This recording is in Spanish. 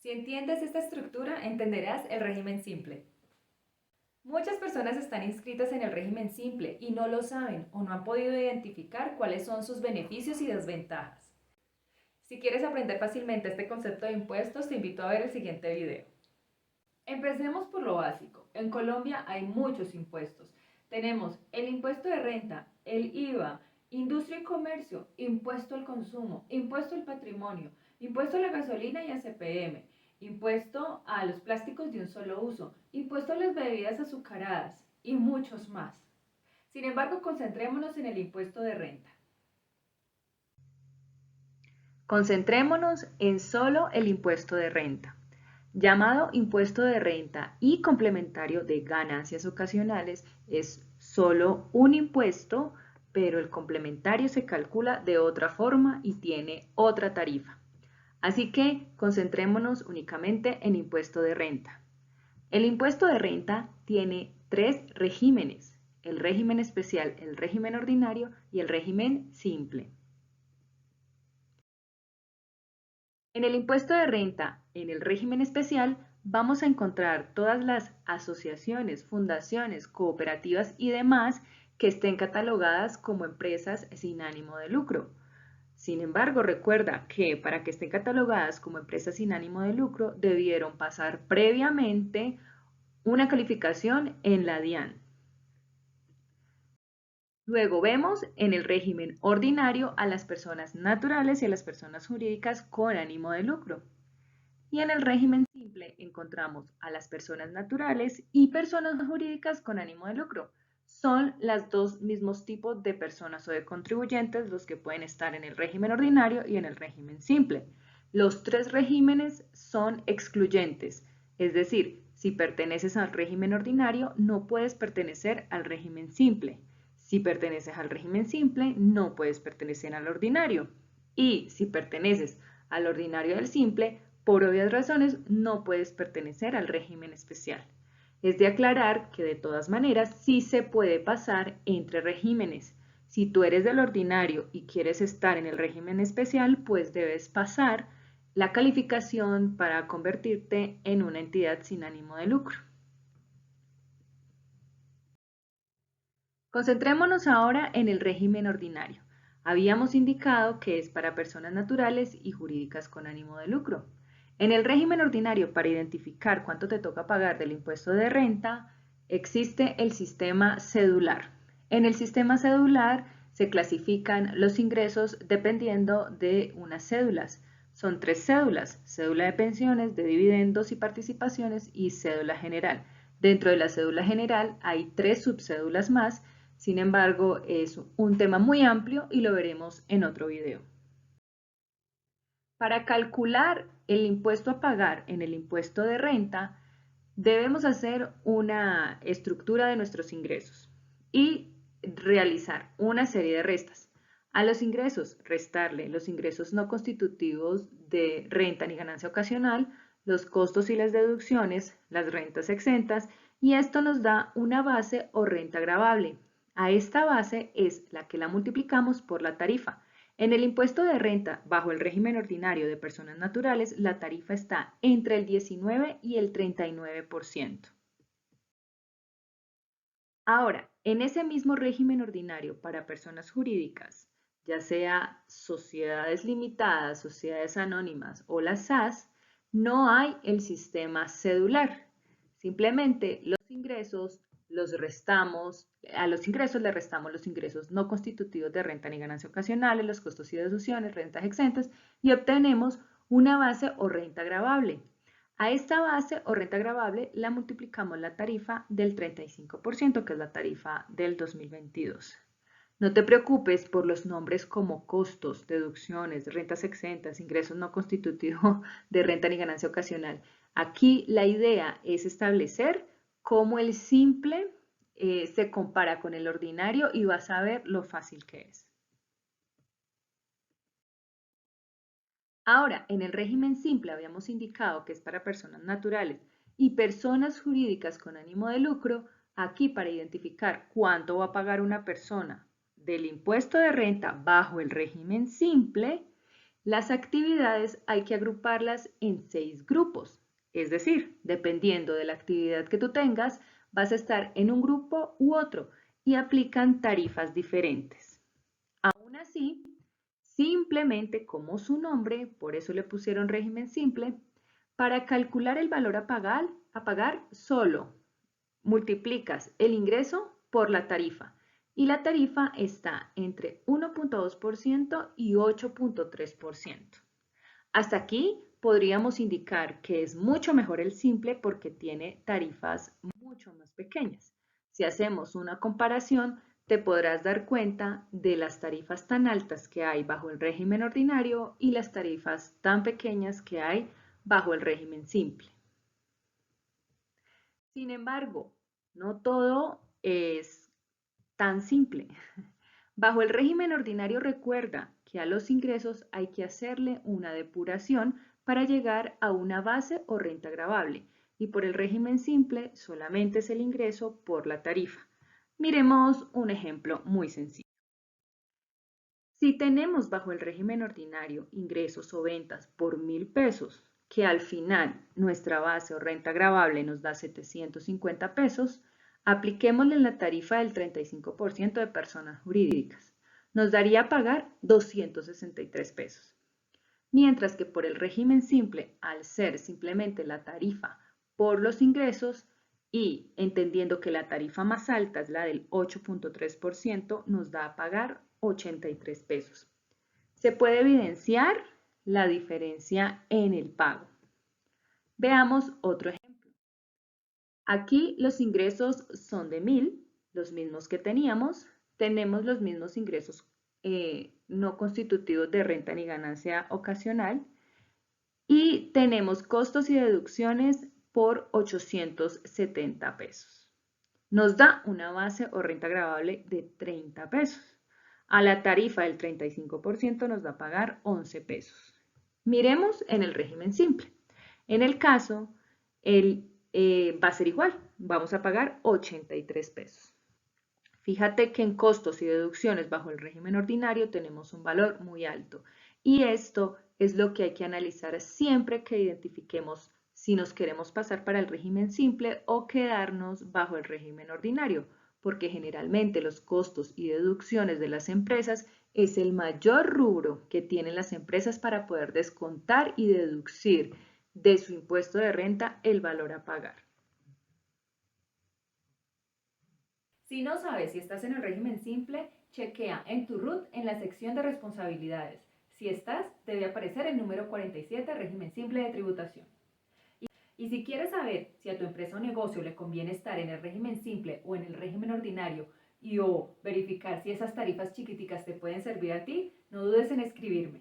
Si entiendes esta estructura, entenderás el régimen simple. Muchas personas están inscritas en el régimen simple y no lo saben o no han podido identificar cuáles son sus beneficios y desventajas. Si quieres aprender fácilmente este concepto de impuestos, te invito a ver el siguiente video. Empecemos por lo básico. En Colombia hay muchos impuestos. Tenemos el impuesto de renta, el IVA, industria y comercio, impuesto al consumo, impuesto al patrimonio, impuesto a la gasolina y a CPM, impuesto a los plásticos de un solo uso, impuesto a las bebidas azucaradas y muchos más. Sin embargo, concentrémonos en el impuesto de renta. Concentrémonos en solo el impuesto de renta. Llamado impuesto de renta y complementario de ganancias ocasionales, es solo un impuesto, pero el complementario se calcula de otra forma y tiene otra tarifa. Así que concentrémonos únicamente en impuesto de renta. El impuesto de renta tiene tres regímenes: el régimen especial, el régimen ordinario y el régimen simple. En el impuesto de renta, en el régimen especial, vamos a encontrar todas las asociaciones, fundaciones, cooperativas y demás que estén catalogadas como empresas sin ánimo de lucro. Sin embargo, recuerda que para que estén catalogadas como empresas sin ánimo de lucro, debieron pasar previamente una calificación en la DIAN. Luego vemos en el régimen ordinario a las personas naturales y a las personas jurídicas con ánimo de lucro. Y en el régimen simple encontramos a las personas naturales y personas jurídicas con ánimo de lucro. Son los dos mismos tipos de personas o de contribuyentes los que pueden estar en el régimen ordinario y en el régimen simple. Los tres regímenes son excluyentes, es decir, si perteneces al régimen ordinario no puedes pertenecer al régimen simple. Si perteneces al régimen simple no puedes pertenecer al ordinario. Y si perteneces al ordinario y al simple, por obvias razones, no puedes pertenecer al régimen especial. Es de aclarar que de todas maneras sí se puede pasar entre regímenes. Si tú eres del ordinario y quieres estar en el régimen especial, pues debes pasar la calificación para convertirte en una entidad sin ánimo de lucro. Concentrémonos ahora en el régimen ordinario. Habíamos indicado que es para personas naturales y jurídicas con ánimo de lucro. En el régimen ordinario, para identificar cuánto te toca pagar del impuesto de renta, existe el sistema cedular. En el sistema cedular se clasifican los ingresos dependiendo de unas cédulas. Son tres cédulas: cédula de pensiones, de dividendos y participaciones y cédula general. Dentro de la cédula general hay tres subcédulas más. Sin embargo, es un tema muy amplio y lo veremos en otro video. Para calcular el impuesto a pagar en el impuesto de renta, debemos hacer una estructura de nuestros ingresos y realizar una serie de restas. A los ingresos, restarle los ingresos no constitutivos de renta ni ganancia ocasional, los costos y las deducciones, las rentas exentas, y esto nos da una base o renta gravable. A esta base es la que la multiplicamos por la tarifa. En el impuesto de renta, bajo el régimen ordinario de personas naturales, la tarifa está entre el 19 y el 39%. Ahora, en ese mismo régimen ordinario para personas jurídicas, ya sea sociedades limitadas, sociedades anónimas o las SAS, no hay el sistema cedular. Simplemente los ingresos los restamos, a los ingresos le restamos los ingresos no constitutivos de renta ni ganancia ocasionales, los costos y deducciones, rentas exentas, y obtenemos una base o renta gravable. A esta base o renta gravable la multiplicamos la tarifa del 35%, que es la tarifa del 2022. No te preocupes por los nombres como costos, deducciones, rentas exentas, ingresos no constitutivos de renta ni ganancia ocasional. Aquí la idea es establecer cómo el simple se compara con el ordinario y vas a ver lo fácil que es. Ahora, en el régimen simple habíamos indicado que es para personas naturales y personas jurídicas con ánimo de lucro. Aquí, para identificar cuánto va a pagar una persona del impuesto de renta bajo el régimen simple, Las actividades hay que agruparlas en 6 grupos, es decir, dependiendo de la actividad que tú tengas, vas a estar en un grupo u otro y aplican tarifas diferentes. Aún así, simplemente como su nombre, por eso le pusieron régimen simple, para calcular el valor a pagar solo multiplicas el ingreso por la tarifa y la tarifa está entre 1.2% y 8.3%. Hasta aquí podríamos indicar que es mucho mejor el simple porque tiene tarifas mucho más pequeñas. Si hacemos una comparación, te podrás dar cuenta de las tarifas tan altas que hay bajo el régimen ordinario y las tarifas tan pequeñas que hay bajo el régimen simple. Sin embargo, no todo es tan simple. Bajo el régimen ordinario recuerda que a los ingresos hay que hacerle una depuración para llegar a una base o renta gravable y por el régimen simple solamente es el ingreso por la tarifa. Miremos un ejemplo muy sencillo. Si tenemos bajo el régimen ordinario ingresos o ventas por 1.000 pesos, que al final nuestra base o renta gravable nos da 750 pesos, apliquémosle la tarifa del 35% de personas jurídicas. Nos daría pagar 263 pesos. Mientras que por el régimen simple, al ser simplemente la tarifa por los ingresos y entendiendo que la tarifa más alta es la del 8.3%, nos da a pagar 83 pesos. Se puede evidenciar la diferencia en el pago. Veamos otro ejemplo. Aquí los ingresos son de 1.000, los mismos que teníamos. Tenemos los mismos ingresos no constitutivos de renta ni ganancia ocasional. Y tenemos costos y deducciones por 870 pesos. Nos da una base o renta gravable de 30 pesos. A la tarifa del 35% nos da a pagar 11 pesos. Miremos en el régimen simple. En el caso, va a ser igual. Vamos a pagar 83 pesos. Fíjate que en costos y deducciones bajo el régimen ordinario tenemos un valor muy alto y esto es lo que hay que analizar siempre que identifiquemos si nos queremos pasar para el régimen simple o quedarnos bajo el régimen ordinario, porque generalmente los costos y deducciones de las empresas es el mayor rubro que tienen las empresas para poder descontar y deducir de su impuesto de renta el valor a pagar. Si no sabes si estás en el régimen simple, chequea en tu RUT en la sección de responsabilidades. Si estás, debe aparecer el número 47, régimen simple de tributación. Y si quieres saber si a tu empresa o negocio le conviene estar en el régimen simple o en el régimen ordinario o verificar si esas tarifas chiquiticas te pueden servir a ti, no dudes en escribirme.